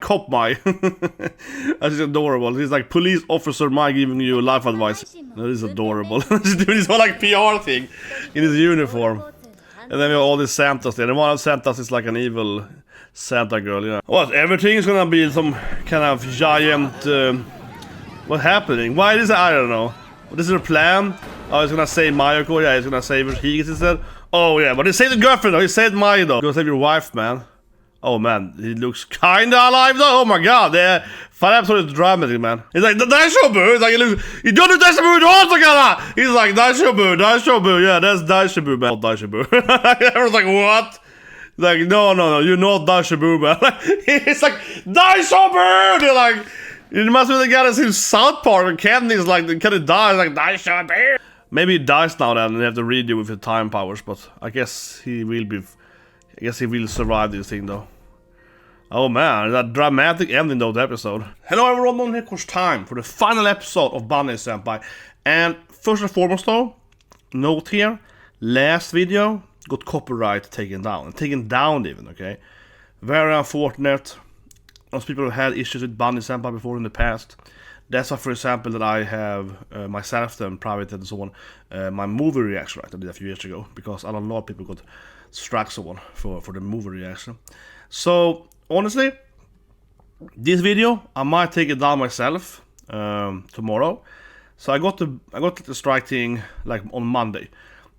cop MAI. That's just adorable. He's like police officer MAI giving you life advice. That is adorable. He's doing this whole like PR thing in his uniform. And then we have all these Santas there. And one of Santas is like an evil Santa girl, you know. Well, everything is gonna be some kind of giant... what's happening? Why is it? I don't know. What is their plan? Oh, he's gonna save Mayoko. Yeah, he's gonna save her. He instead. Oh, yeah, but he saved the girlfriend though. He saved Mai though. Go save your wife, man. Oh, man. He looks kinda alive though. Oh, my God. The final episode is dramatic, man. He's like, Daishobu. He's like, you don't do Daishobu also, Kana. He's like, Daishobu. Yeah, that's Daishobu, man. Not Daishobu. Everyone's like, what? He's like, no. You're not Daishobu, man. He's like, Daishobu. They're like... It must be the guy that's in South Park and Candy's like, can it die? Like, die. Maybe he dies now then and they have to redo with his time powers, but I guess he will be... I guess he will survive this thing though. Oh man, that dramatic ending of the episode. Hello everyone, here comes time for the final episode of MAI SENPAI. And first and foremost though, note here, last video got copyright taken down. Taken down even, okay? Very unfortunate. Most people have had issues with MAI SENPAI before in the past. That's why, for example, that I have myself and private and so on, my movie reaction right I did a few years ago, because a lot of people got struck so on for the movie reaction. So honestly, this video I might take it down myself tomorrow. So I got the strike thing like on Monday,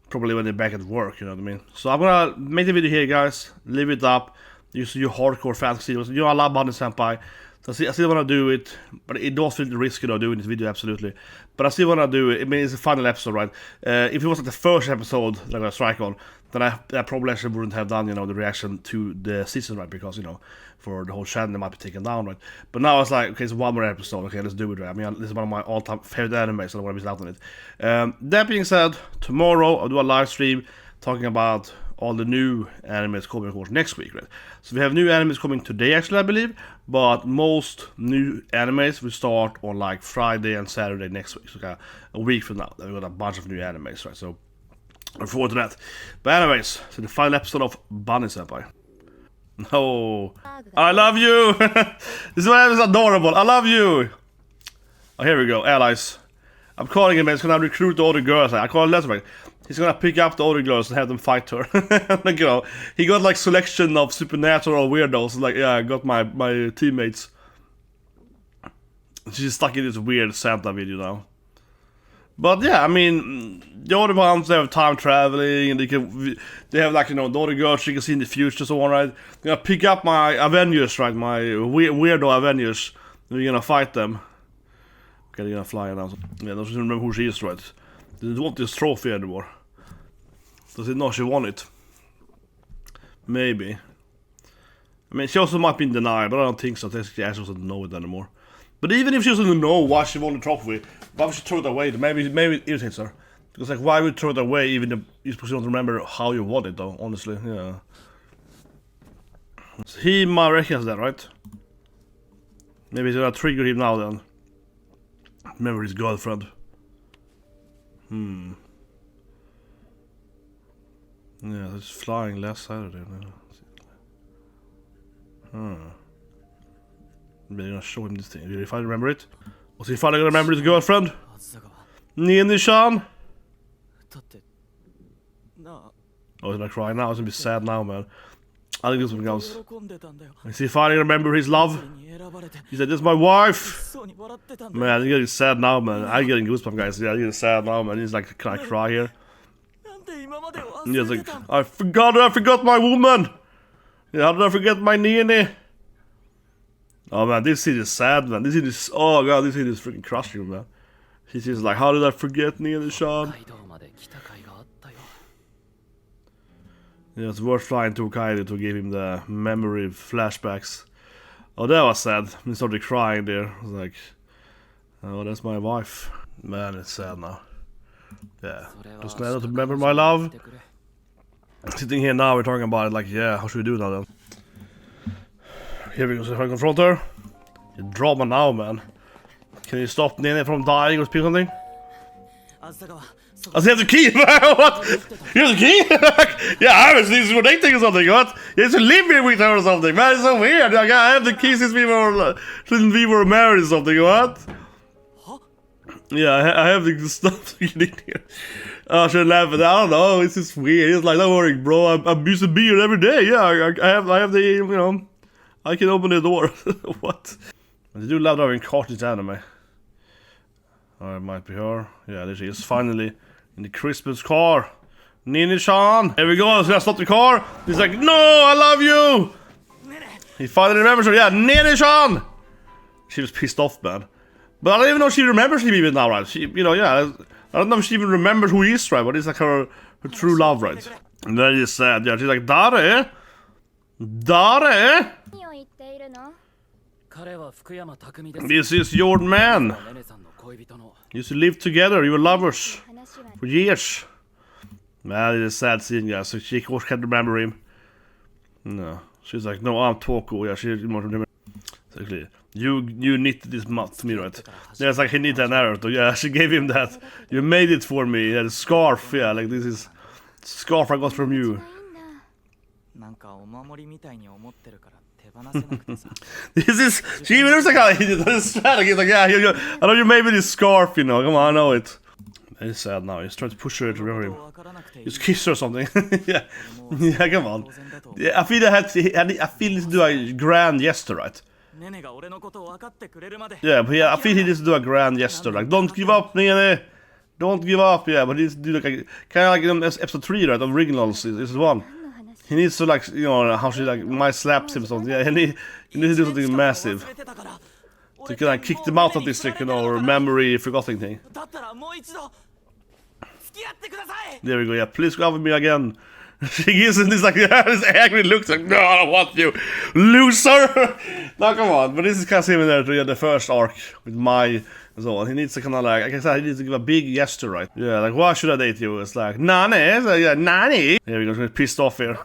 probably when they're back at work, you know what I mean. So I'm gonna make the video here, guys, leave it up. You hardcore fans see, you know, I love MAI SENPAI. So I still want to do it, but it does feel risky, you know, doing this video, absolutely. But I still want to do it. I mean, it's a final episode, right? If it was like the first episode that I'm gonna strike on, then I probably actually wouldn't have done, you know, the reaction to the season, right? Because, you know, for the whole channel, it might be taken down, right? But now it's like, okay, it's one more episode, okay, let's do it, right? I mean, this is one of my all-time favorite animes, so I don't want to miss out on it. That being said, tomorrow I'll do a live stream talking about all the new animes coming, of course, next week, right? So we have new animes coming today, actually, I believe, but most new animes will start on like Friday and Saturday next week, so kind of a week from now. Then we got a bunch of new animes, right? So look forward to that. But anyways, so the final episode of MAI SENPAI. No, I love you. This one is adorable. I love you. Oh, here we go, allies. I'm calling him. He's gonna recruit all the girls. I call it last week. He's gonna pick up the other girls and have them fight her. Like, you know, he got like selection of supernatural weirdos. Like, yeah, I got my teammates. She's stuck in this weird Santa video now. But yeah, I mean, the other ones, they have time traveling, and they have like, you know, the other girls you can see in the future, so on, right? They're gonna pick up my Avengers, right? My weirdo Avengers. And we're gonna fight them. Okay, they're gonna fly now. Yeah, doesn't remember who she is, right? They don't want this trophy anymore. Does it know she won it? Maybe. I mean, she also might be in denial, but I don't think so. I think she actually doesn't know it anymore. But even if she doesn't know why she won the trophy, why would she throw it away? Maybe it irritates her. Because, like, why would you throw it away even if you're supposed to don't remember how you won it, though, honestly, yeah. So he might recognize that, right? Maybe it's gonna trigger him now, then. Remember his girlfriend. Yeah, it's flying last Saturday. Maybe I'm gonna show him this thing. If I remember it. Was he finally gonna remember his girlfriend? Nene-chan? Oh, he's gonna cry now. He's gonna be sad now, man. I think this one goes. Is he finally gonna remember his love? He said, "This is my wife." Man, he's getting sad now, man. I'm getting goosebumps, guys. Yeah, he's getting sad now, man. He's like, can I cry here? And he's like, I forgot my woman. Yeah, how did I forget my Nene? Oh man, this scene is sad, man. This scene is, oh god, this scene is freaking crushing, man. He's just like, how did I forget Nene-chan? Yeah, it's worth flying to Hokkaido to give him the memory flashbacks. Oh, that was sad. He started crying there. I was like, oh, that's my wife. Man, it's sad now. Yeah, just now to remember my love. Sitting here now, we're talking about it like, yeah, how should we do now then? Here we go, so if I confront her. You drama now, man. Can you stop Nene from dying or speak something? Alltså, you have the key? What? You have the key? Yeah, I was just dating or something, what? You have to live here with her or something, man, it's so weird. Like, I have the key since we were married or something, what? Yeah, I have the stuff you need here. I should laugh at that. I don't know, it's just weird. It's like, don't worry, bro, I'm used to be here every day. Yeah, I have the, you know, I can open the door. What? They do love driving cars in this anime. Oh, it might be her. Yeah, there she is, finally. In the Christmas car. Nene-chan! Here we go, so I stopped the car. He's like, no, I love you! He finally remembers her. Yeah, Nene-chan! She was pissed off, man. But I don't even know if she remembers him even now, right? She, you know, yeah. I don't know if she even remembers who he is, right? But it's like her true love, right? And then he's sad. Yeah, she's like, Dare? Dare? This is your man. You used to live together, you were lovers. For years. Man, it's a sad scene, yeah. So she of course can't remember him. No. She's like, no, I'm Toko. Yeah, she must remember. Exactly. You knitted this mat to me, right? Yeah, it's like he knitted an arrow. Yeah, she gave him that. You made it for me. Yeah, the scarf. Yeah, like this is scarf I got from you. This is. She even looks like how he did this strategy. He's like, yeah, I know you made me this scarf, you know. Come on, I know it. He's sad now. He's trying to push her to remember him. Just kiss her or something. Yeah, yeah, come on. Yeah, I feel I feel he needs to do a grand gesture, right? Yeah, but yeah, I feel he needs to do a grand gesture. Like, don't give up, Nene. Don't give up. Yeah, but he needs to do like kind of like in episode 3, right? Of Originals. This is one. He needs to like, you know, how she like might slaps him or something. Yeah, he needs to do something massive. To kind of kick them out of this, you know, or memory forgotten thing. There we go, yeah, please go with me again. She gives him this like, yeah, this angry look, like, no, I don't want you, loser! No, come on, but this is kind of similar to the first arc with MAI and so on. He needs to kind of like I said, he needs to give a big gesture, right? Yeah, like, why should I date you? It's like, Nene, so, yeah, Nene! There we go, she's pissed off here.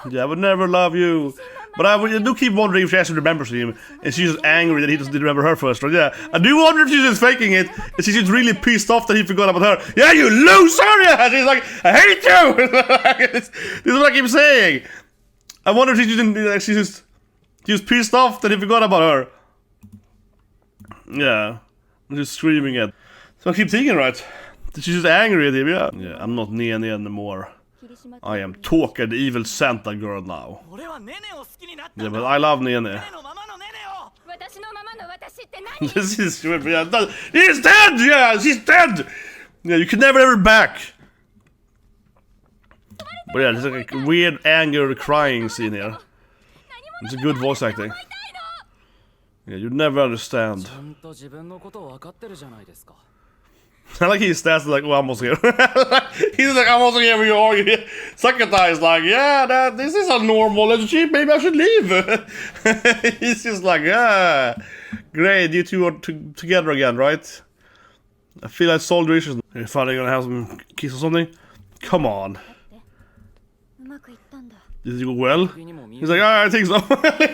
Yeah, I would never love you. But I do keep wondering if she actually remembers him, and she's just angry that he doesn't remember her first, right? Yeah, I do wonder if she's just faking it, and she's just really pissed off that he forgot about her. Yeah, you loser! Yeah, she's like, I hate you! This is what I keep saying. I wonder if she's just pissed off that he forgot about her. Yeah, I'm just screaming at. So I keep thinking, right? That she's just angry at him, yeah. Yeah, I'm not Nene anymore. I am Toka, the evil Santa girl now. Yeah, but I love Nene. This is yeah, he's dead! Yeah, she's dead! Yeah, you can never have her back. But yeah, there's like a weird anger crying scene here. It's a good voice acting. Yeah, you'd never understand. I like he stands like, well, I'm also here. He's like, I'm also here with you. Sakuta is like, yeah, this is a normal relationship. Maybe I should leave. He's just like, yeah, great. You two are together again, right? I feel like solved your issues. You're finally gonna have some kiss or something. Come on. Did it go well? He's like, I think so.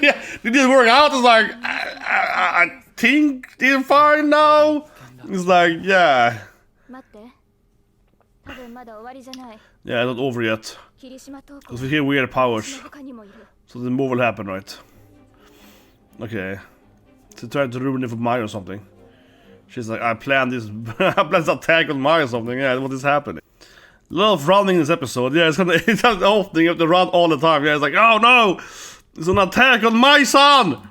Yeah, it didn't work out. It's like, I think they're fine now. It's like, yeah. Yeah, not over yet. Because we hear weird powers. So the move will happen, right? Okay. To try to ruin it for MAI or something. She's like, I planned this. I planned this attack on MAI or something. Yeah, what is happening? A lot of running in this episode. Yeah, it's an opening. You have to run all the time. Yeah, it's like, oh no! It's an attack on MAI-san!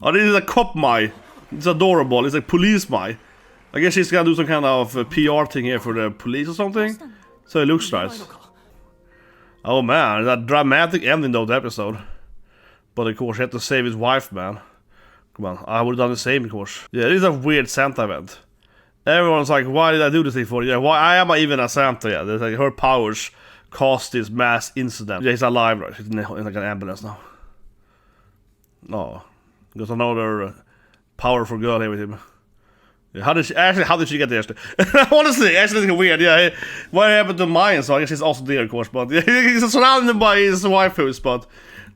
Oh, this is a cop MAI. It's adorable. It's like police MAI. I guess she's gonna do some kind of PR thing here for the police or something. So it looks nice. Oh man, that dramatic ending of the episode. But of course, he had to save his wife, man. Come on, I would have done the same, of course. Yeah, this is a weird Santa event. Everyone's like, why did I do this thing for? Yeah, why am I even a Santa? Yeah, there's like her powers caused this mass incident. Yeah, he's alive, right? He's in like an ambulance now. No, there's another powerful girl here with him. Yeah, how did she get there? Honestly, actually, it's weird. Yeah, what happened to MAI? So I guess he's also there, of course. But yeah, he's surrounded by his waifu. But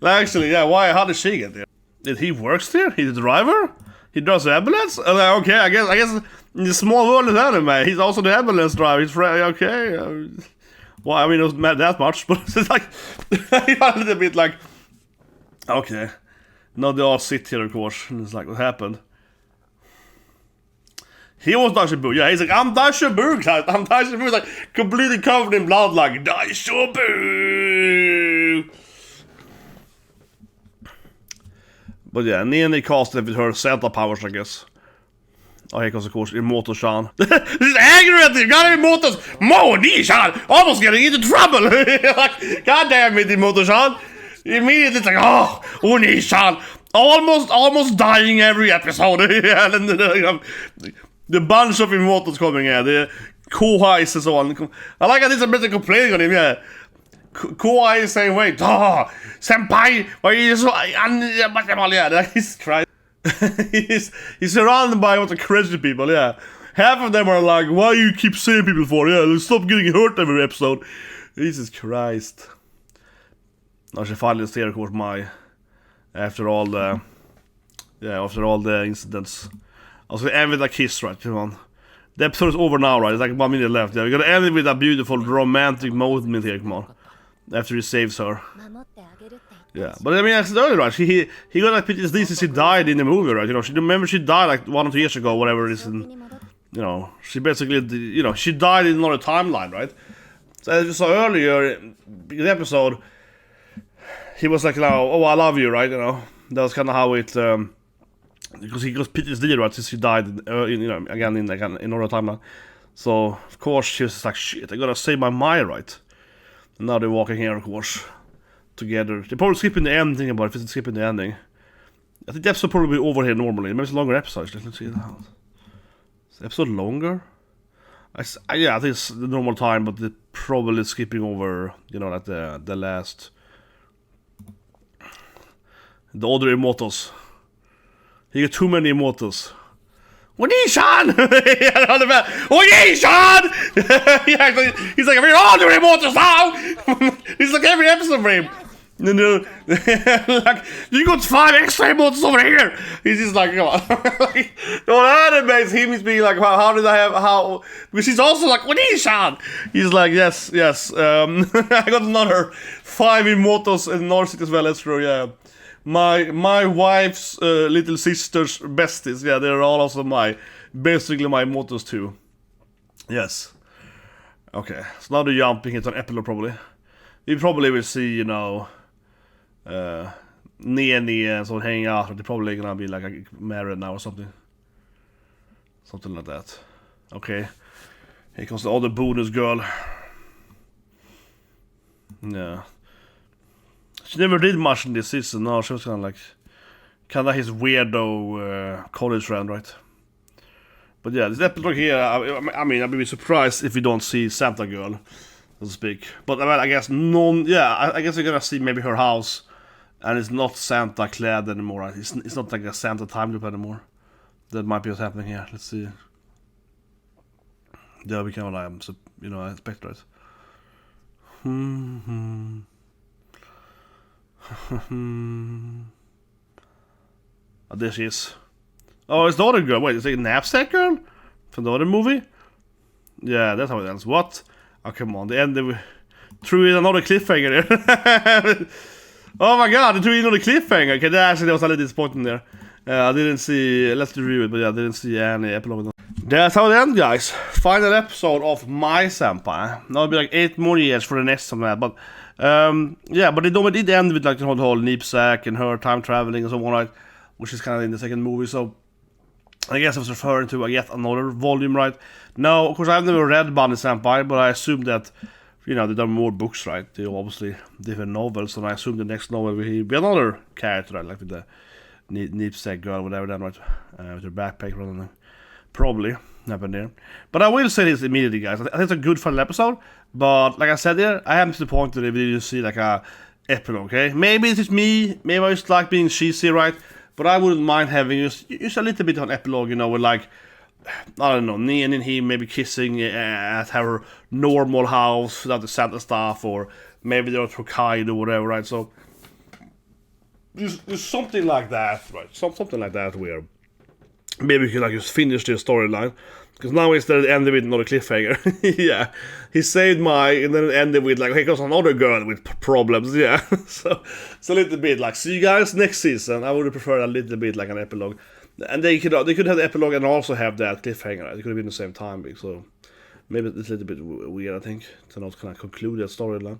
actually, yeah, how did she get there? Did he works there? He's the driver. He drives the ambulance. Okay, I guess In the small world of anime, he's also the ambulance driver. He's okay. Well, I mean, it wasn't that much, but it's like a little bit like, okay. Now they all sit here, of course, and it's like, what happened? He was Daishobu. Yeah, he's like, I'm Daishobu, guys. I'm Daishobu. He's like completely covered in blood, like Daishobu. But yeah, Nene casted with her Santa powers, I guess. Oh, here comes, of course, Imoto-chan. This is angry at you! Got Imoto's Mo-ni-chan! Almost getting into trouble! Like, God damn it, Imoto-chan! Immediately it's like, oh, Oni-chan! Almost dying every episode! The bunch of Imotos coming here, the Kohais and so on. I like how this is a bit of complaining on him, yeah. Kohai is saying, wait, oh, Senpai, why are you so... Yeah, he's crying. he's surrounded by a bunch of crazy people, yeah. Half of them are like, why you keep saying people for? Yeah, stop getting hurt every episode. Jesus Christ. Now she finally stared, of course, MAI. After all the incidents. I was gonna end with a kiss, right? Come on. The episode is over now, right? It's like 1 minute left. Yeah, we're gonna end it with a beautiful romantic moment here, come on. After he saves her. Yeah, but I mean, I said earlier, right? He got like PTSD since he died in the movie, right? You know, remember she died like 1 or 2 years ago, whatever it is. And, you know, she basically, you know, she died in another timeline, right? So as we saw earlier in the episode, he was like, oh, I love you, right? You know, that was kind of how it, because he got PTSD, right? Since he died, you know, again in another timeline. So of course she was like, shit, I gotta save my MAI, right? And now they're walking here, of course. Together. They're probably skipping the ending about if it's skipping the ending. I think the episode probably be over here normally. Maybe it's a longer episode. Let's see that. Is the episode longer? Yeah, I think it's the normal time, but they're probably skipping over, you know, like the last. The other Imotos. He got too many Imotos. Oni-chan! Oni-chan! He's like, we're all doing Imotos now! He's like every episode for him. Like, you got 5 extra Imotos over here! He's just like, come on. Like, the anime him is being like, how did I have, how? Because he's also like, Oni-chan! He's like, yes. I got another 5 Imotos in North City as well, that's true, yeah. My wife's little sister's besties, yeah, they're all also basically my Imotos too. Yes. Okay, so now they're jumping into an epilogue probably. We probably will see, you know, Nene and so hanging out. They're probably gonna be like married now or something. Something like that. Okay. Here comes the other bonus girl. Yeah. She never did much in this season. No, she was kind of his weirdo college friend, right? But yeah, this episode here, I mean, I'd be surprised if we don't see Santa Girl, so to speak. But I mean, I guess I guess we're gonna see maybe her house, and it's not Santa clad anymore. Right? It's not like a Santa time loop anymore. That might be what's happening here. Let's see. Yeah, we can you know, I expect, right? Oh, there she is. Oh, it's the other girl. Wait, is it a knapsack girl? From the other movie? Yeah, that's how it ends. What? Oh, come on. The end threw in another cliffhanger there. Oh my god, they threw in another cliffhanger. Okay, that was a little disappointing there. I didn't see, let's review it, but yeah, I didn't see any epilogue. That's how it ends, guys. Final episode of MAI SENPAI. Now it'll be like 8 more years for the next one, but yeah, but it did end with like the whole knapsack and her time traveling and so on, right? Which is kind of in the second movie, so I guess I was referring to yet another volume, right? Now, of course, I've never read Bunny Senpai, but I assume that, you know, they've done more books, right? They're obviously different novels, and I assume the next novel will be another character, right? Like with the knapsack girl, whatever that, right? With her backpack, rather than probably happened there. But I will say this immediately, guys. I think it's a good final episode, but like I said there, I am disappointed if you see like a epilogue, okay? Maybe it's just me, maybe I just like being cheesy, right? But I wouldn't mind having just a little bit of an epilogue, you know, with like, I don't know, Nene and him maybe kissing at her normal house without the Santa stuff, or maybe they're at Hokkaido or whatever, right? So, there's something like that, right? Something like that where maybe we could like just finish this storyline. Because now instead it ended with another cliffhanger. Yeah. He saved Mai, and then it ended with like, hey, comes another girl with problems. Yeah. So it's a little bit like, see you guys next season. I would have preferred a little bit like an epilogue. And they could have the epilogue and also have that cliffhanger. It could have been the same time. So maybe it's a little bit weird, I think, to not kind of conclude that storyline.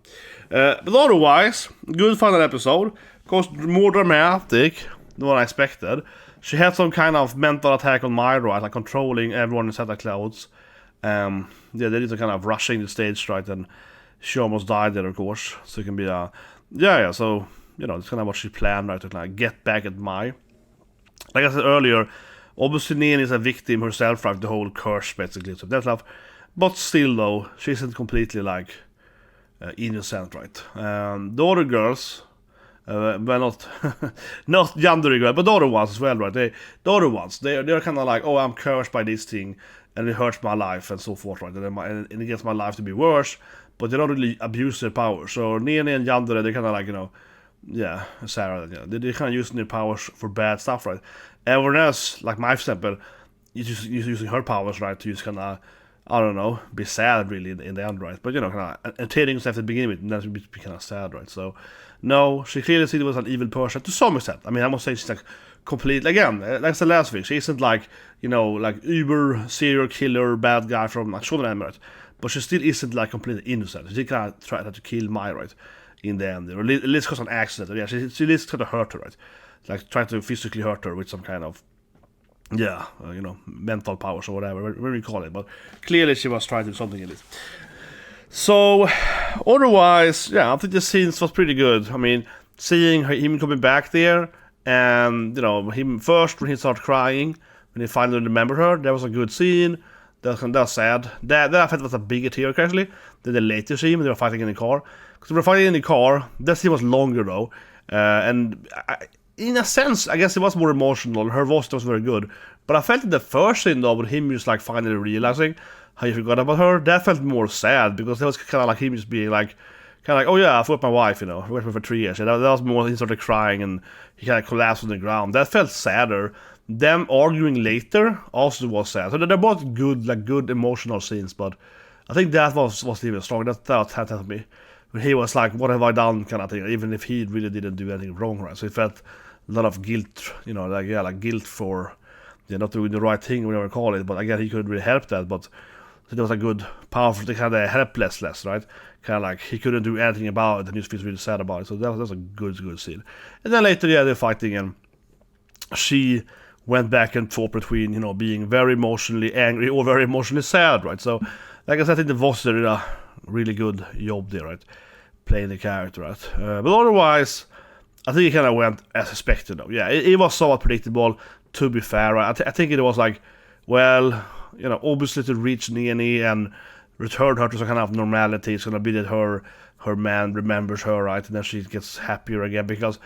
But otherwise, good final episode. Of course, more dramatic than what I expected. She had some kind of mental attack on Mai, right? Like controlling everyone in Santa Claus. Yeah, they did some kind of rushing the stage, right? And she almost died there, of course. So it can be so, you know, it's kind of what she planned, right? To kind of get back at Mai. Like I said earlier, obviously Nene is a victim herself, right? The whole curse, basically, so that's love. But still, though, she isn't completely, like, innocent, right? The other girls... well, not not Yandere girl, but the other ones as well, right? They're kind of like, oh, I'm cursed by this thing, and it hurts my life and so forth, right? And it gets my life to be worse, but they don't really abuse their power. So Nene and Yandere, they're kind of like, you know, yeah, Sara, yeah, they're kind of using their powers for bad stuff, right? Everyone else, like MAI SENPAI, is just using her powers, right, to just kind of, I don't know, be sad really in the end, right? But you know, kind of entertaining stuff to begin with, and then she'd be kind of sad, right? So, no, she clearly seemed was an evil person to some extent. I mean, I must say she's like complete again. Like I said last week, she isn't like, you know, like uber serial killer bad guy from like Shonen, right? But she still isn't like completely innocent. She kind of tried to kill Mai, right? In the end, or at least cause an accident. Yeah, she at least tried to hurt her, right? Like trying to physically hurt her with some kind of you know, mental powers or whatever we call it. But clearly she was trying to do something in it. So, otherwise, yeah, I think the scenes was pretty good. I mean, seeing him coming back there, and, you know, him first when he started crying, when he finally remembered her, that was a good scene. That was sad. That I felt was a bigger tear, actually, than the later scene when they were fighting in the car. Because they were fighting in the car, that scene was longer, though. And in a sense, I guess it was more emotional. Her voice was very good. But I felt in the first scene, though, with him just, like, finally realizing how you forgot about her, that felt more sad, because that was kind of like him just being like, kind of like, oh yeah, I forgot my wife, you know, I forgot her for 3 years. And that was more, he started crying and he kind of collapsed on the ground. That felt sadder. Them arguing later also was sad. So they're both good, like good emotional scenes, but I think that was even stronger. That helped me. When he was like, what have I done, kind of thing, even if he really didn't do anything wrong, right? So he felt a lot of guilt, you know, like guilt for not doing the right thing, whatever you call it. But again, he couldn't really help that, but so there was a good, powerful, kind of helplessness, right? Kind of like he couldn't do anything about it, and he just feels really sad about it. So that was a good scene. And then later, yeah, they're fighting, and she went back and forth between, you know, being very emotionally angry or very emotionally sad, right? So, like I said, I think the voice did a really good job there, right? Playing the character, right? But otherwise, I think it kind of went as expected, though. Yeah, it was somewhat predictable, to be fair, right? I think it was like, well, you know, obviously to reach Nene and return her to some kind of normality, it's gonna be that her man remembers her, right? And then she gets happier again, because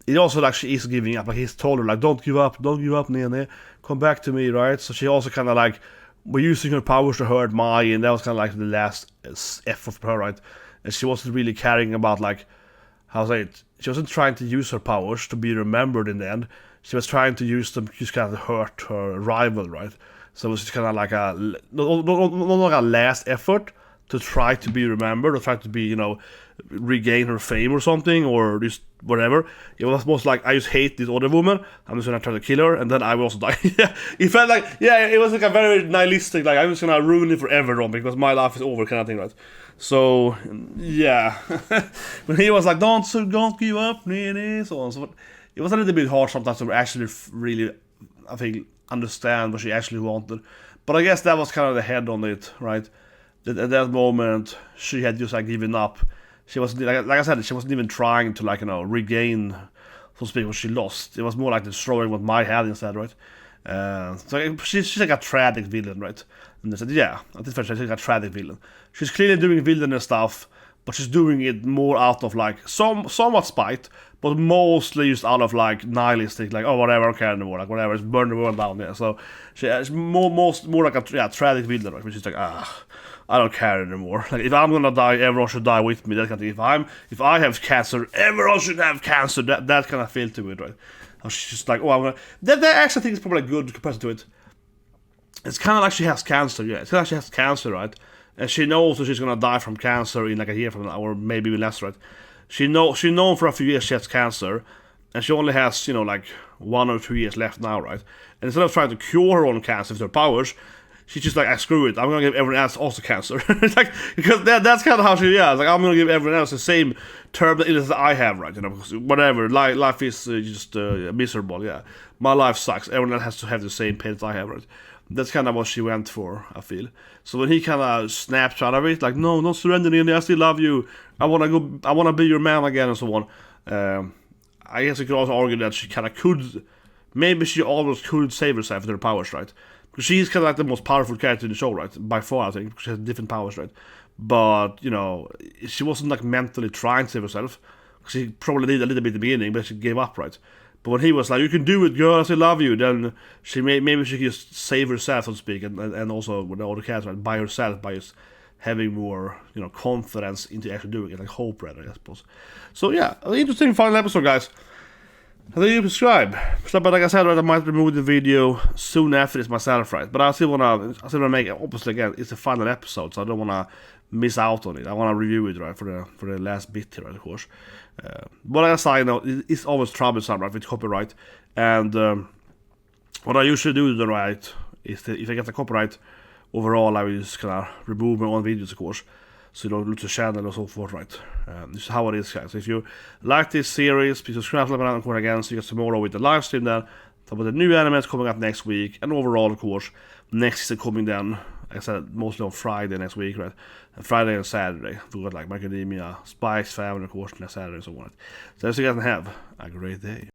it also like she is giving up. Like he's told her, like, don't give up, Nene, come back to me, right? So she also kind of like, we're using her powers to hurt Mai, and that was kind of like the last effort for her, right? And she wasn't really caring about, like, how say it, she wasn't trying to use her powers to be remembered in the end. She was trying to use them to just kind of hurt her rival, right? So it was just kind of like not like a last effort to try to be remembered or try to be, you know, regain her fame or something, or just whatever. It was most like, I just hate this other woman, I'm just gonna try to kill her, and then I will also die. Yeah, it felt like, yeah, it was like a very nihilistic, like, I'm just gonna ruin it for everyone because my life is over kind of thing, right? So, yeah. When he was like, don't give up, Nene, so on and so forth. It was a little bit hard sometimes to actually really, I think, understand what she actually wanted. But I guess that was kind of the head on it, right? At that moment, she had just like given up. She wasn't, like I said, she wasn't even trying to, like, you know, regain, so to speak, what she lost. It was more like destroying what Mai had instead, right? So she's like a tragic villain, right? And they said, yeah, at this point she's like a tragic villain. She's clearly doing villainous stuff, but she's doing it more out of like somewhat spite, but mostly just out of like nihilistic, like, oh, whatever, I don't care anymore, like whatever, just burn the world down. Yeah, so she's more like a tragic villain, right? Which is like, I don't care anymore. Like, if I'm gonna die, everyone should die with me. That kind of thing. If I have cancer, everyone should have cancer. That kind of feel to it, right? She's just like, oh, I'm gonna. That actually I think is probably a good comparison to it. It's kind of like she has cancer, yeah. It's kind of like she has cancer, right? And she knows that she's gonna die from cancer in like a year from now, or maybe even less, right? She's known for a few years she has cancer, and she only has, you know, like 1 or 2 years left now, right? And instead of trying to cure her own cancer with her powers, she's just like, screw it, I'm gonna give everyone else also cancer. Like, because that's kind of how she is. Like, I'm gonna give everyone else the same term that illness that I have, right? You know, because whatever, life is just miserable, yeah. My life sucks. Everyone else has to have the same pain that I have, right? That's kind of what she went for, I feel. So when he kind of snaps out of it, like, no, don't surrender, Nene, I still love you. I wanna be your man again, and so on. I guess you could also argue that she kind of could, maybe she almost could save herself with her powers, right? Because she's kind of like the most powerful character in the show, right? By far, I think, because she has different powers, right? But, you know, she wasn't like mentally trying to save herself. She probably did a little bit at the beginning, but she gave up, right? But when he was like, you can do it, girl, I still love you, then maybe she could just save herself, so to speak, and also with all the characters, right? By herself, by just having more, you know, confidence into actually doing it, like hope, rather, I suppose. So yeah, an interesting final episode, guys. And then you subscribe. But like I said, right, I might remove the video soon after this myself, right? But I still wanna make it. Obviously, again, it's the final episode, so I don't wanna miss out on it. I wanna review it, right, for the last bit here, right, of course. But as I know, it's always troublesome, right, with copyright. And what I usually do, then, right, is if I get the copyright overall, I will just kind of remove my own videos, of course, so you don't lose the channel and so forth, right? This is how it is, guys. So if you like this series, please subscribe to the channel again, so you get tomorrow with the live stream then. Talk about the new animes coming up next week, and overall, of course, next season coming down, like I said, mostly on Friday next week, right? And Friday and Saturday, we got like Macadamia, Spike's Family, of course, next Saturday and so on. So you guys have a great day.